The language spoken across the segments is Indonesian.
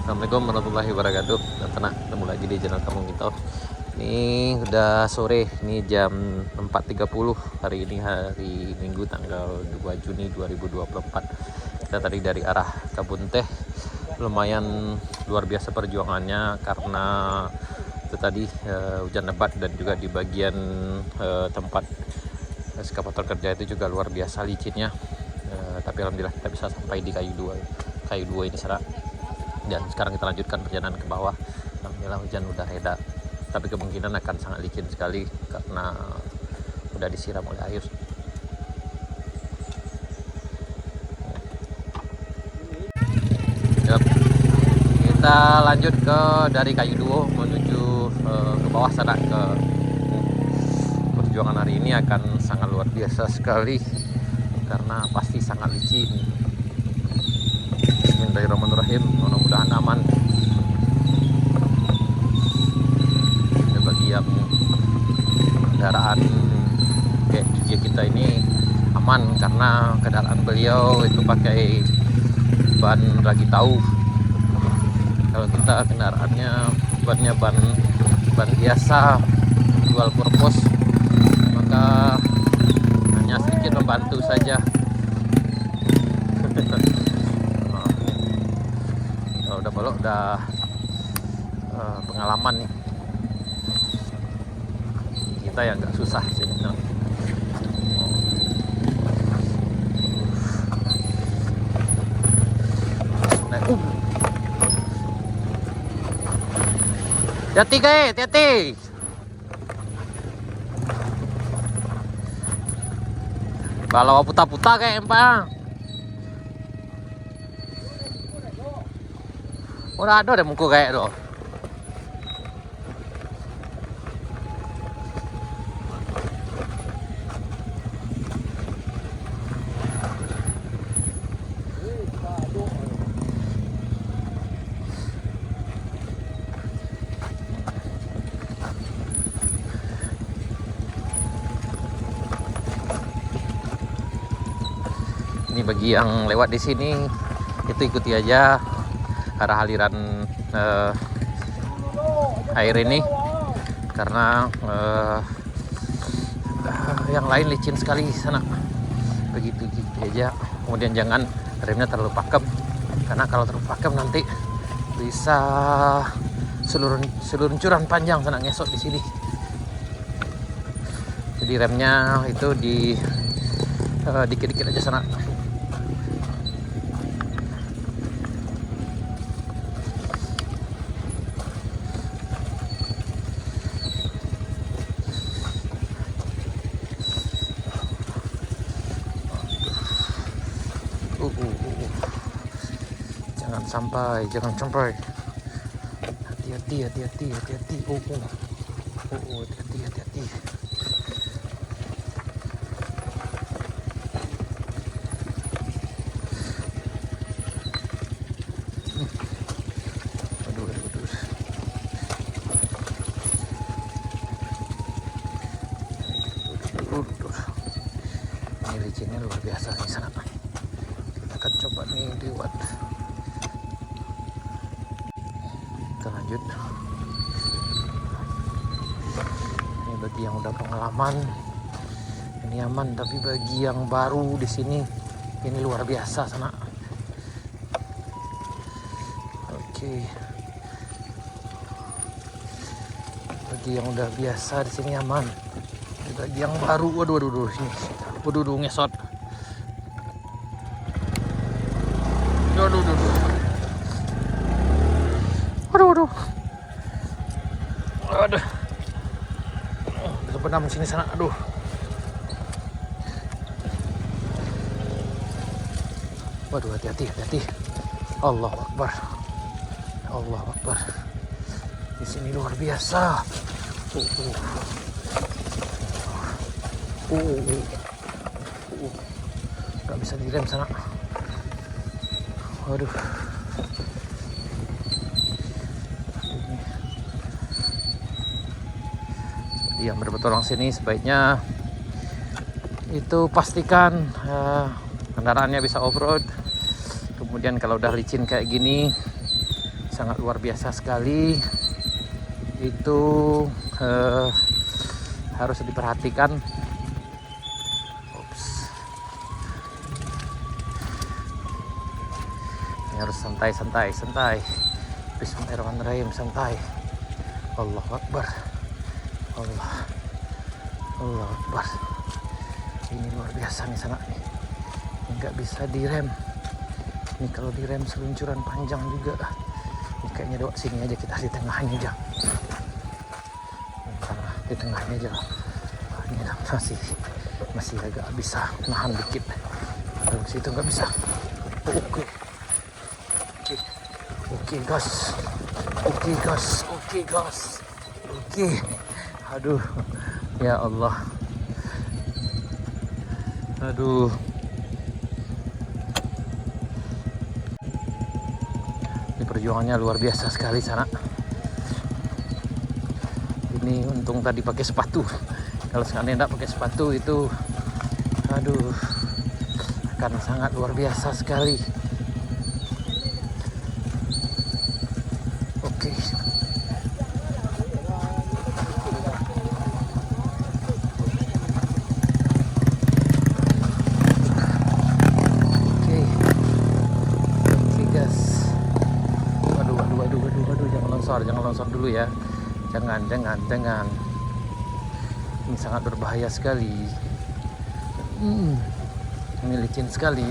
Assalamualaikum warahmatullahi wabarakatuh. Dan tenang, ketemu lagi di channel Kampung Mito. Ini udah sore, ini jam 4.30. Hari ini hari Minggu tanggal 2 Juni 2024. Kita tadi dari arah Kebun Teh. Lumayan luar biasa perjuangannya karena itu tadi hujan lebat, dan juga di bagian tempat eskavator kerja itu juga luar biasa licinnya. Tapi alhamdulillah kita bisa sampai di kayu dua ini sana. Dan sekarang kita lanjutkan perjalanan ke bawah. Alhamdulillah hujan udah reda, tapi kemungkinan akan sangat licin sekali karena udah disiram oleh air. Yep. Kita lanjut dari kayu duo menuju ke bawah sana. Perjuangan hari ini akan sangat luar biasa sekali karena pasti sangat licin. Bismillahirrahmanirrahim, mudah-mudahan aman. Bagi yang kendaraan kita ini aman karena kendaraan beliau itu pakai ban ragi tahu. Kalau kita kendaraannya bannya ban biasa dual purpose, maka hanya sedikit membantu saja. Udah pengalaman nih, kita yang nggak susah sih. Hati-hati guys, hati-hati. Kalau putar-putar kayak empang. Udah ada muka kayak tuh. Ini bagi yang lewat di sini, itu ikuti aja arah aliran air ini karena yang lain licin sekali sana. Begitu aja. Kemudian jangan remnya terlalu pakem, karena kalau terlalu pakem nanti bisa seluncuran panjang sana ngesot di sini. Jadi remnya itu di dikit-dikit aja sana. Jangan sampai. Hati-hati. Hati-hati. Hati-hati. Aduh. Ini licinnya luar biasa di sana. Kita akan coba nih lewat. Lanjut. Ini bagi yang udah pengalaman ini aman, tapi bagi yang baru di sini ini luar biasa sana. Oke. Bagi yang udah biasa di sini aman. Bagi yang baru, waduh sini. Waduh ngesot. Waduh. Aduh. Bisa benam sini sana. Aduh. Waduh, hati-hati. Allahu Akbar. Di sini luar biasa. Gak bisa direm sana. Waduh. Yang berpetualang sini sebaiknya itu pastikan kendaraannya bisa off-road. Kemudian kalau udah licin kayak gini, sangat luar biasa sekali. Itu harus diperhatikan. Ups. Ini harus santai. Bismillahirrahmanirrahim, santai. Allahu Akbar. Allah Akbar. Ini luar biasa nih sana nih. Nggak bisa direm. Ini kalau direm seluncuran panjang juga. Ini kayaknya doa sini aja, kita di tengahnya aja. Di tengahnya aja. Ini masih agak bisa nahan dikit. Kalau situ nggak bisa. Oke gas. Aduh, ya Allah. Aduh. Ini perjuangannya luar biasa sekali sana. Ini untung tadi pakai sepatu. Kalau sekarang tidak pakai sepatu itu, aduh, akan sangat luar biasa sekali. Oke. Jangan longsor dulu ya. Jangan. Ini sangat berbahaya sekali. Ini licin sekali.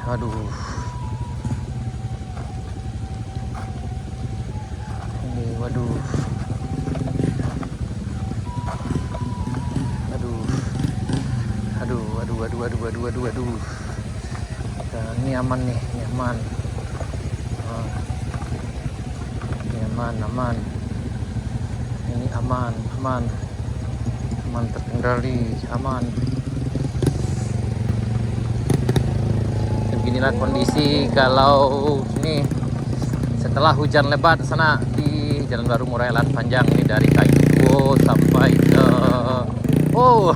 Aduh. Ini waduh. Aduh. Nah, ini aman nih, ini aman. Aman. Ini aman terkendali, aman. Beginilah kondisi kalau ini setelah hujan lebat sana di Jalan Baru Murai Lan Panjang ini, dari Kayu sampai ke aduh.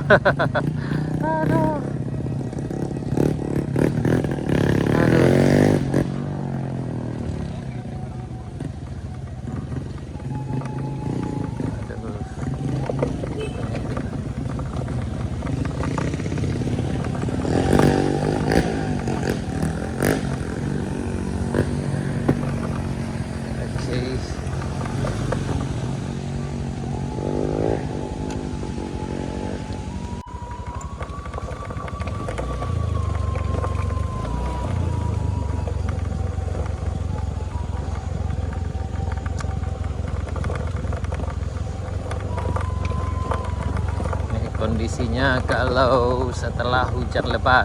Kondisinya kalau setelah hujan lebat,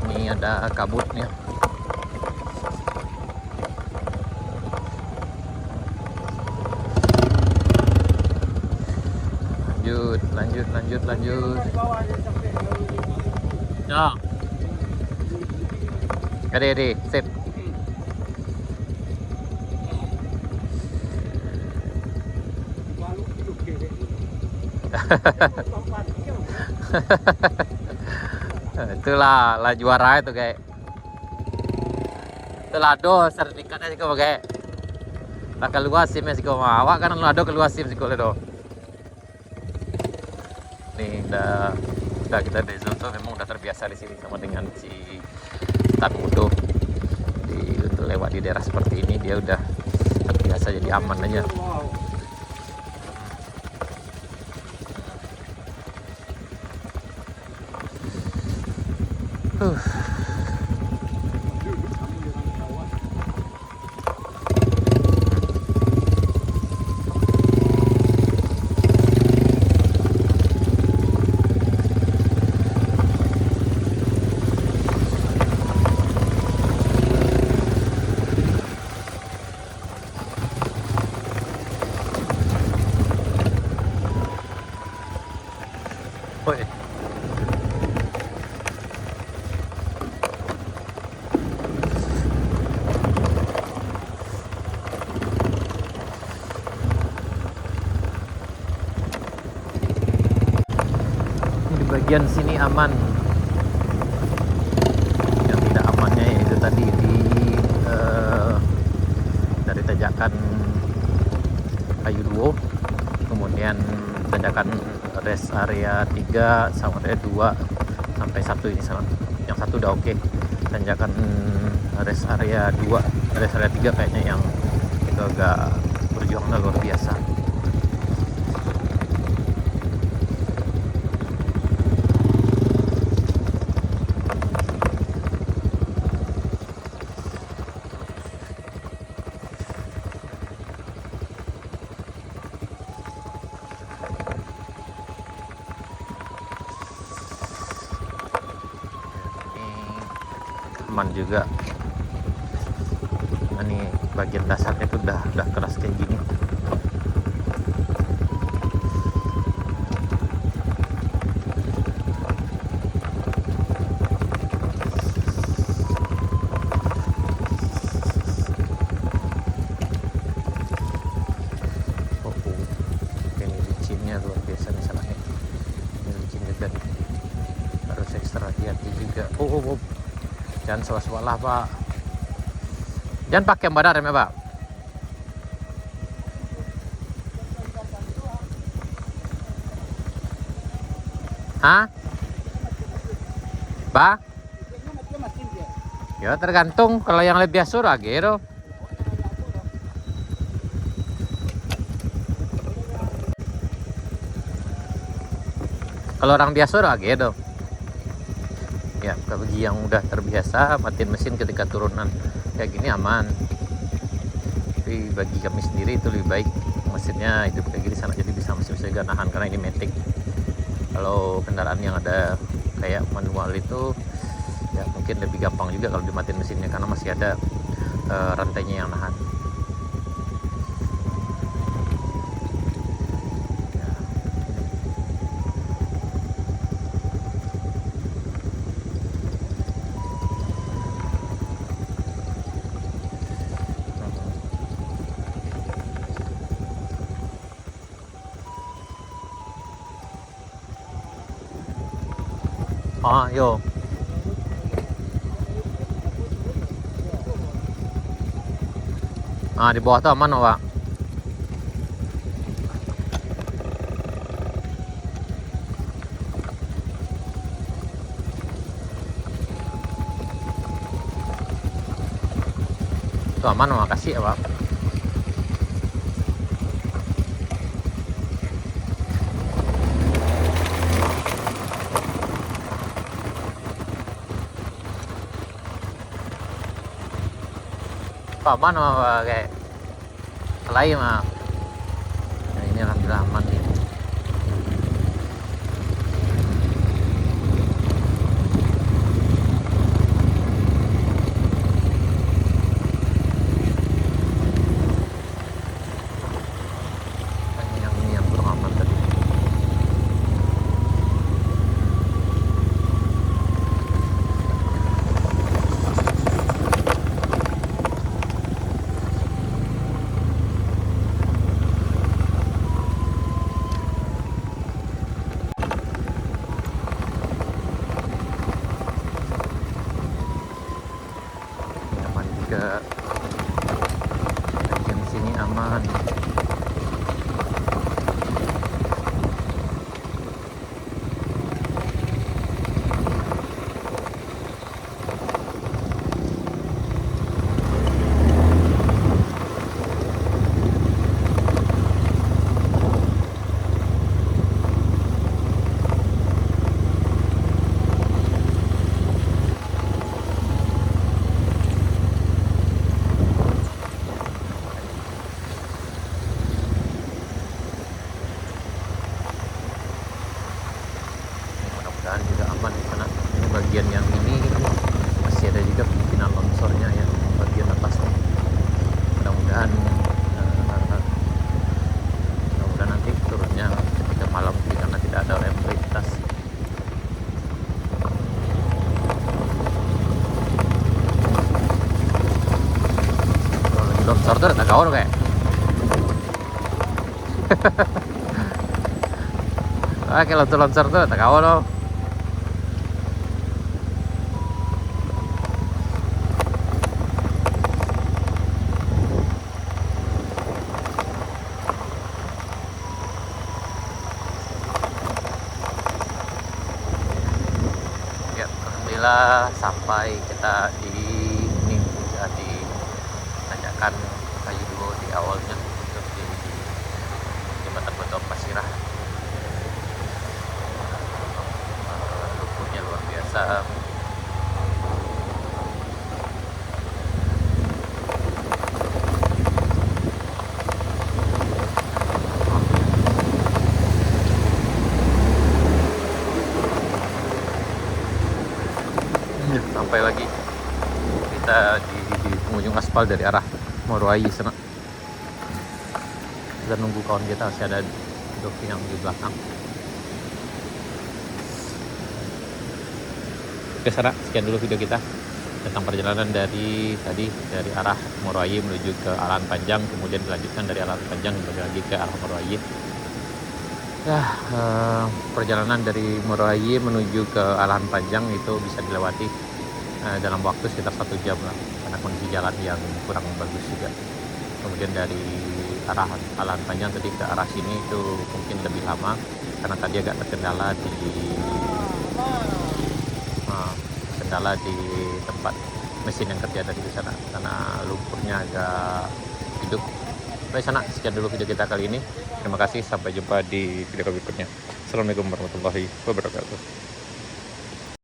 ini ada kabutnya. Lanjut. Ya. Ready, sip. Itulah juara itu kayak. Itulah sertifikatnya sih kau kayak. Lah keluar SIM sih kau awak kan lu ada keluar SIM sih kau ledo. Nih udah kita di Zoto memang udah terbiasa di sini sama dengan si Tanmudo. Untuk lewat di daerah seperti ini dia udah terbiasa, jadi aman aja. Bagian sini aman. Yang tidak amannya yaitu tadi di tanjakan Kayu Duo, kemudian tanjakan rest area 3 sama area 2 sampai 1 ini salah. Yang 1 udah oke. Tanjakan rest area 2, rest area 3 kayaknya yang itu agak perjuangannya luar biasa. Aman juga. Nah, ini bagian dasarnya itu udah keras kayak gini. Ini licinnya luar biasa nih salahnya. Ini licin juga nih. Harus ekstra hati-hati juga. Jangan salah Pak. Jangan pakai yang badar ya Pak. Hah? Pak? Ya tergantung, kalau yang lebih asur agero. Kalau orang biasa agero. Ya, bagi yang udah terbiasa matiin mesin ketika turunan kayak gini aman. Tapi bagi kami sendiri itu lebih baik mesinnya hidup kayak gini sana, jadi masih bisa juga nahan karena ini matic. Kalau kendaraan yang ada kayak manual itu ya mungkin lebih gampang juga kalau dimatiin mesinnya karena masih ada rantainya yang nahan. Yo. Di bawah tuh aman, Pak. Tuh aman, makasih ya, Pak. Aman mah kayak lain mah. Nah, ini alhamdulillah aman nih. Ini yang kurang aman tadi. Juga bagian sini aman. Mudah-mudahan juga aman di sana. Ini bagian yang ini masih ada juga kemungkinan longsornya ya, bagian atasnya. Mudah-mudahan nanti turunnya ketika malam karena tidak ada rem lintas. Kalau lagi longsor tuh ada gaul kayak. Kalau tuh longsor tuh ada gaul loh. menggunakan kayu duo di awalnya untuk di jembatan Botol Pasirah. Lumpurnya luar biasa. Sampai lagi kita di pengunjung aspal dari arah Moroai sana. Kita nunggu kawan kita, masih ada Dovi yang di belakang. Oke sana, sekian dulu video kita tentang perjalanan dari arah Moroai menuju ke Alahan Panjang, kemudian dilanjutkan dari Alahan Panjang lagi ke arah Moroai. Perjalanan dari Moroai menuju ke Alahan Panjang itu bisa dilewati dalam waktu sekitar 1 jam lah, karena kondisi jalan yang kurang bagus juga. Kemudian dari arah Alahan Panjang tadi ke arah sini itu mungkin lebih lama karena tadi agak terkendala di tempat mesin yang kerja dari sana karena lumpurnya agak hidup. Baik sana, sekian dulu video kita kali ini. Terima kasih, sampai jumpa di video berikutnya. Assalamualaikum warahmatullahi wabarakatuh.